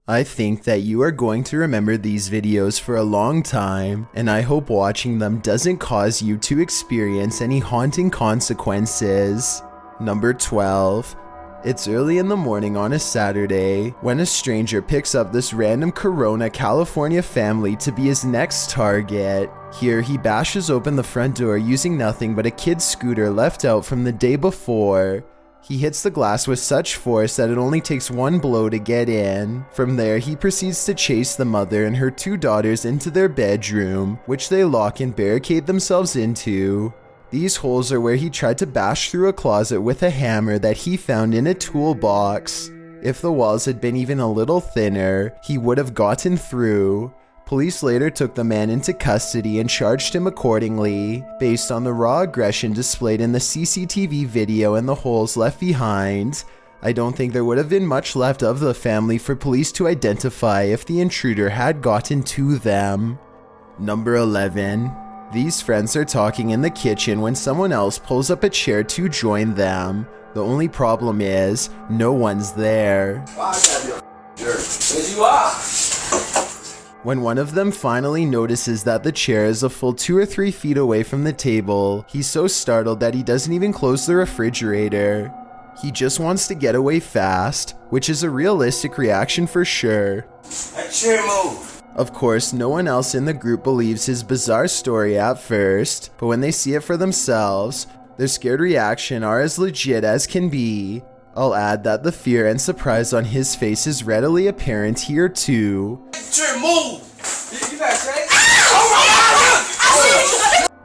I think that you are going to remember these videos for a long time, and I hope watching them doesn't cause you to experience any haunting consequences. Number 12. It's early in the morning on a Saturday when a stranger picks up this random Corona, California family to be his next target. Here he bashes open the front door using nothing but a kid's scooter left out from the day before. He hits the glass with such force that it only takes one blow to get in. From there, he proceeds to chase the mother and her two daughters into their bedroom, which they lock and barricade themselves into. These holes are where he tried to bash through a closet with a hammer that he found in a toolbox. If the walls had been even a little thinner, he would have gotten through. Police later took the man into custody and charged him accordingly, based on the raw aggression displayed in the CCTV video and the holes left behind. I don't think there would have been much left of the family for police to identify if the intruder had gotten to them. Number 11. These friends are talking in the kitchen when someone else pulls up a chair to join them. The only problem is, no one's there. Because you are. When one of them finally notices that the chair is a full 2 or 3 feet away from the table, he's so startled that he doesn't even close the refrigerator. He just wants to get away fast, which is a realistic reaction for sure. That chair move. Of course, no one else in the group believes his bizarre story at first, but when they see it for themselves, their scared reaction are as legit as can be. I'll add that the fear and surprise on his face is readily apparent here too. Chair move. You better say.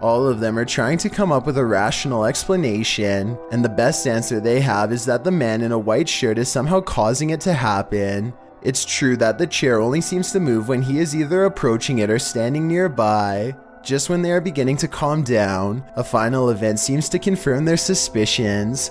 All of them are trying to come up with a rational explanation, and the best answer they have is that the man in a white shirt is somehow causing it to happen. It's true that the chair only seems to move when he is either approaching it or standing nearby. Just when they are beginning to calm down, a final event seems to confirm their suspicions.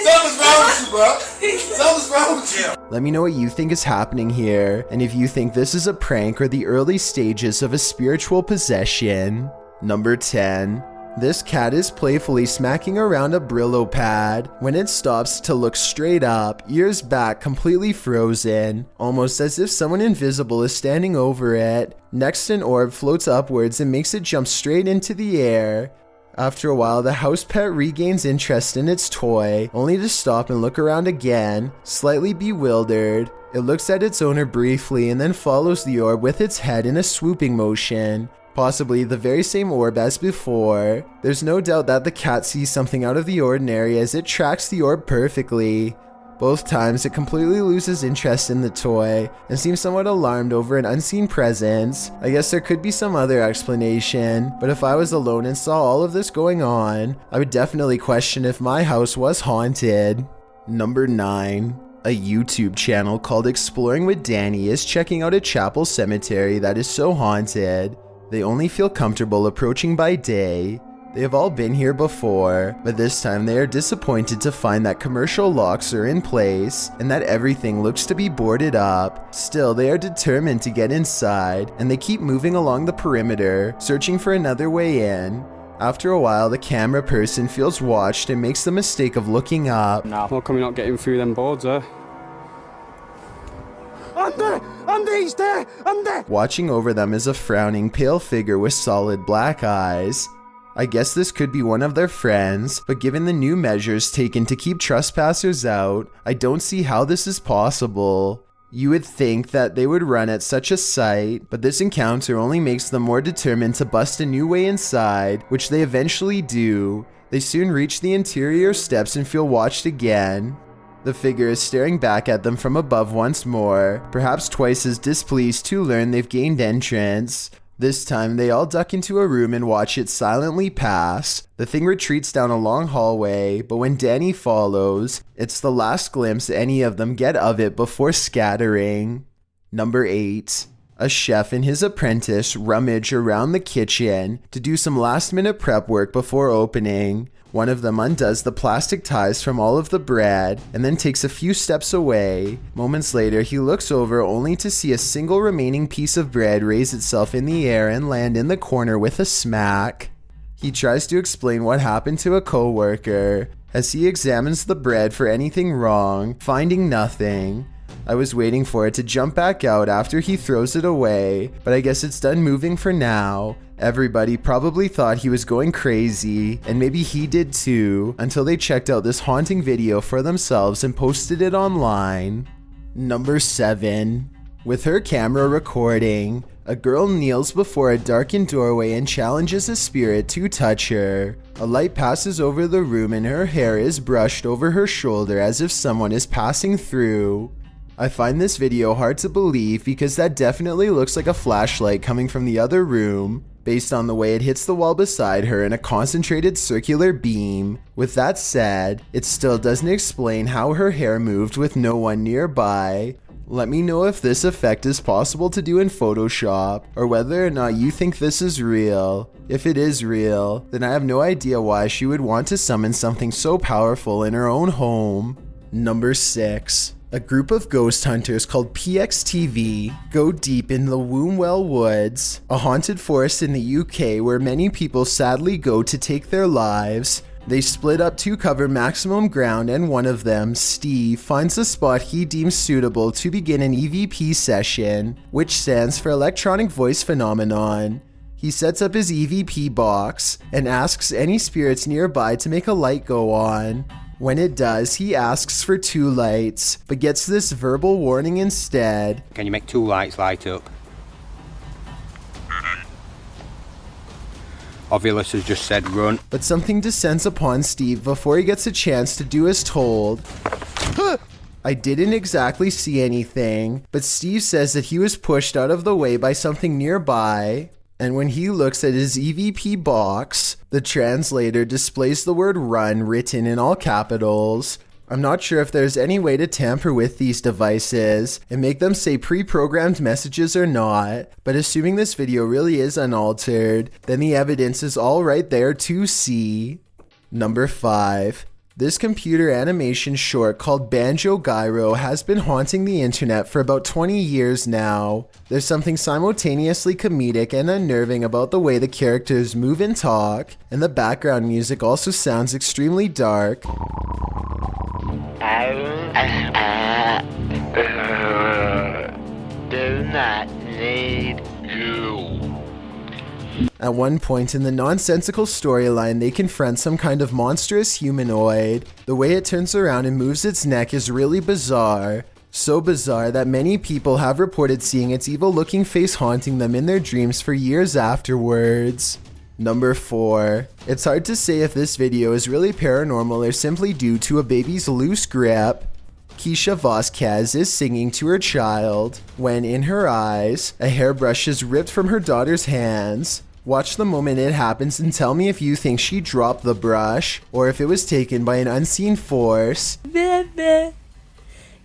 Something's wrong with you, bro. Something's wrong with you. Let me know what you think is happening here, and if you think this is a prank or the early stages of a spiritual possession. Number 10. This cat is playfully smacking around a Brillo pad when it stops to look straight up, ears back, completely frozen, almost as if someone invisible is standing over it. Next, an orb floats upwards and makes it jump straight into the air. After a while, the house pet regains interest in its toy, only to stop and look around again, slightly bewildered. It looks at its owner briefly and then follows the orb with its head in a swooping motion. Possibly the very same orb as before. There's no doubt that the cat sees something out of the ordinary as it tracks the orb perfectly. Both times it completely loses interest in the toy and seems somewhat alarmed over an unseen presence. I guess there could be some other explanation, but if I was alone and saw all of this going on, I would definitely question if my house was haunted. Number 9. A YouTube channel called Exploring with Danny is checking out a chapel cemetery that is so haunted. They only feel comfortable approaching by day. They have all been here before, but this time they are disappointed to find that commercial locks are in place and that everything looks to be boarded up. Still, they are determined to get inside, and they keep moving along the perimeter, searching for another way in. After a while, the camera person feels watched and makes the mistake of looking up. How come you're not getting through them boards, eh? He's there! Watching over them is a frowning, pale figure with solid black eyes. I guess this could be one of their friends, but given the new measures taken to keep trespassers out, I don't see how this is possible. You would think that they would run at such a sight, but this encounter only makes them more determined to bust a new way inside, which they eventually do. They soon reach the interior steps and feel watched again. The figure is staring back at them from above once more, perhaps twice as displeased to learn they've gained entrance. This time, they all duck into a room and watch it silently pass. The thing retreats down a long hallway, but when Danny follows, it's the last glimpse any of them get of it before scattering. Number 8. A chef and his apprentice rummage around the kitchen to do some last-minute prep work before opening. One of them undoes the plastic ties from all of the bread and then takes a few steps away. Moments later, he looks over only to see a single remaining piece of bread raise itself in the air and land in the corner with a smack. He tries to explain what happened to a co-worker. as he examines the bread for anything wrong, finding nothing. I was waiting for it to jump back out after he throws it away, but I guess it's done moving for now. Everybody probably thought he was going crazy, and maybe he did too, until they checked out this haunting video for themselves and posted it online. Number 7. With her camera recording, a girl kneels before a darkened doorway and challenges a spirit to touch her. A light passes over the room and her hair is brushed over her shoulder as if someone is passing through. I find this video hard to believe because that definitely looks like a flashlight coming from the other room, based on the way it hits the wall beside her in a concentrated circular beam. With that said, it still doesn't explain how her hair moved with no one nearby. Let me know if this effect is possible to do in Photoshop, or whether or not you think this is real. If it is real, then I have no idea why she would want to summon something so powerful in her own home. Number 6. A group of ghost hunters called PXTV go deep in the Wombwell Woods, a haunted forest in the UK where many people sadly go to take their lives. They split up to cover maximum ground, and one of them, Steve, finds a spot he deems suitable to begin an EVP session, which stands for Electronic Voice Phenomenon. He sets up his EVP box and asks any spirits nearby to make a light go on. When it does, he asks for 2 lights, but gets this verbal warning instead. Can you make 2 lights light up? Ovulus has just said run. But something descends upon Steve before he gets a chance to do as told. I didn't exactly see anything, but Steve says that he was pushed out of the way by something nearby. And when he looks at his EVP box, the translator displays the word run written in all capitals. I'm not sure if there's any way to tamper with these devices and make them say pre-programmed messages or not, but assuming this video really is unaltered, then the evidence is all right there to see. Number 5. This computer animation short called Banjo Gyro has been haunting the internet for about 20 years now. There's something simultaneously comedic and unnerving about the way the characters move and talk, and the background music also sounds extremely dark. Do not need you. At one point in the nonsensical storyline, they confront some kind of monstrous humanoid. The way it turns around and moves its neck is really bizarre. So bizarre that many people have reported seeing its evil-looking face haunting them in their dreams for years afterwards. Number 4. It's hard to say if this video is really paranormal or simply due to a baby's loose grip. Keisha Vasquez is singing to her child when, in her eyes, a hairbrush is ripped from her daughter's hands. Watch the moment it happens and tell me if you think she dropped the brush or if it was taken by an unseen force. Bebé,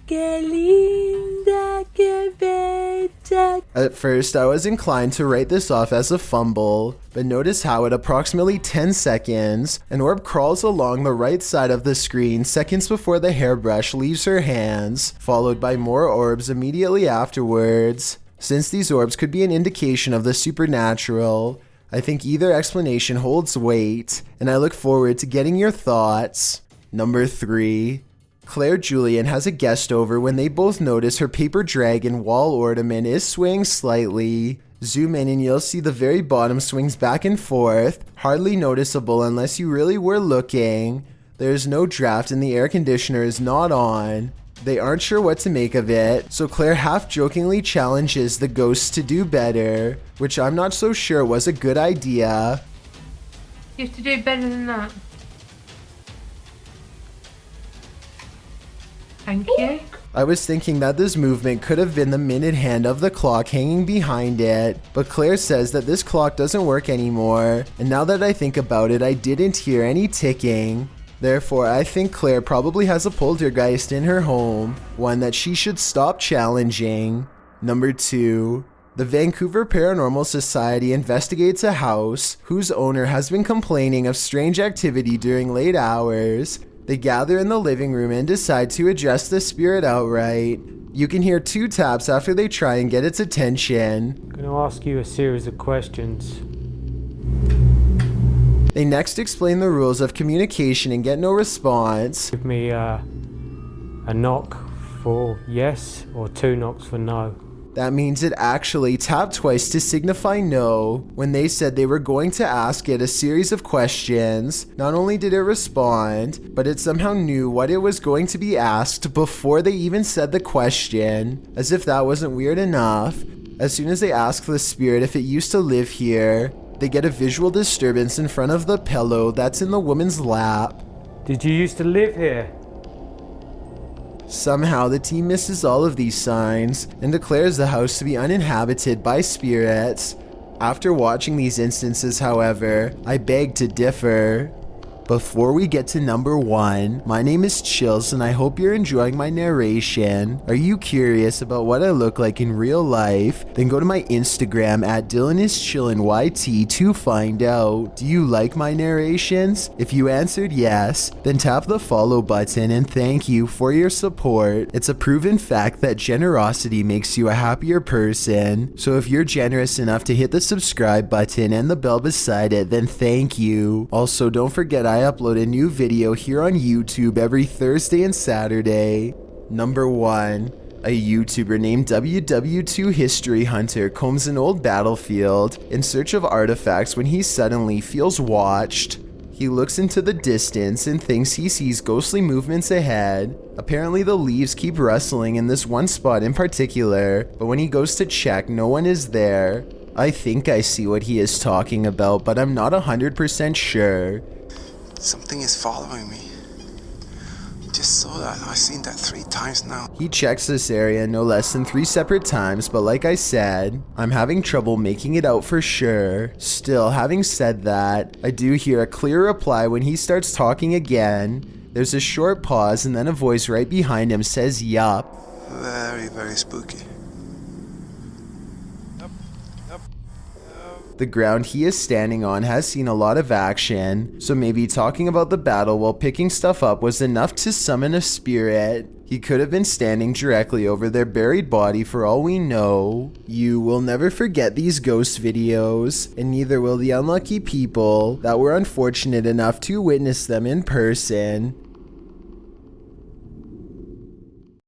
que linda, que bella. At first, I was inclined to write this off as a fumble, but notice how at approximately 10 seconds, an orb crawls along the right side of the screen seconds before the hairbrush leaves her hands, followed by more orbs immediately afterwards. Since these orbs could be an indication of the supernatural, I think either explanation holds weight, and I look forward to getting your thoughts. Number 3. Claire Julian has a guest over when they both notice her paper dragon wall ornament is swaying slightly. Zoom in and you'll see the very bottom swings back and forth, hardly noticeable unless you really were looking. There's no draft and the air conditioner is not on. They aren't sure what to make of it, so Claire half-jokingly challenges the ghosts to do better, which I'm not so sure was a good idea. You have to do better than that. Thank you. I was thinking that this movement could have been the minute hand of the clock hanging behind it, but Claire says that this clock doesn't work anymore, and now that I think about it, I didn't hear any ticking. Therefore, I think Claire probably has a poltergeist in her home, one that she should stop challenging. Number 2. The Vancouver Paranormal Society investigates a house whose owner has been complaining of strange activity during late hours. They gather in the living room and decide to address the spirit outright. You can hear 2 taps after they try and get its attention. I'm going to ask you a series of questions. They next explain the rules of communication and get no response. Give me a knock for yes or 2 knocks for no. That means it actually tapped twice to signify no when they said they were going to ask it a series of questions. Not only did it respond, but it somehow knew what it was going to be asked before they even said the question, as if that wasn't weird enough. As soon as they ask the spirit if it used to live here, they get a visual disturbance in front of the pillow that's in the woman's lap. Did you used to live here? Somehow the team misses all of these signs and declares the house to be uninhabited by spirits. After watching these instances, however, I beg to differ. Before we get to number 1, my name is Chills and I hope you're enjoying my narration. Are you curious about what I look like in real life? Then go to my Instagram at DylanIsChillinYT to find out. Do you like my narrations? If you answered yes, then tap the follow button and thank you for your support. It's a proven fact that generosity makes you a happier person. So if you're generous enough to hit the subscribe button and the bell beside it, then thank you. Also, don't forget I upload a new video here on YouTube every Thursday and Saturday. Number 1. A YouTuber named WW2 History Hunter combs an old battlefield in search of artifacts when he suddenly feels watched. He looks into the distance and thinks he sees ghostly movements ahead. Apparently the leaves keep rustling in this one spot in particular, but when he goes to check, no one is there. I think I see what he is talking about, but I'm not 100% sure. Something is following me. Just saw that. I've seen that 3 times now. He checks this area no less than 3 separate times, but like I said, I'm having trouble making it out for sure. Still, having said that, I do hear a clear reply when he starts talking again. There's a short pause and then a voice right behind him says yup. Very, very spooky. The ground he is standing on has seen a lot of action, so maybe talking about the battle while picking stuff up was enough to summon a spirit. He could have been standing directly over their buried body for all we know. You will never forget these ghost videos, and neither will the unlucky people that were unfortunate enough to witness them in person.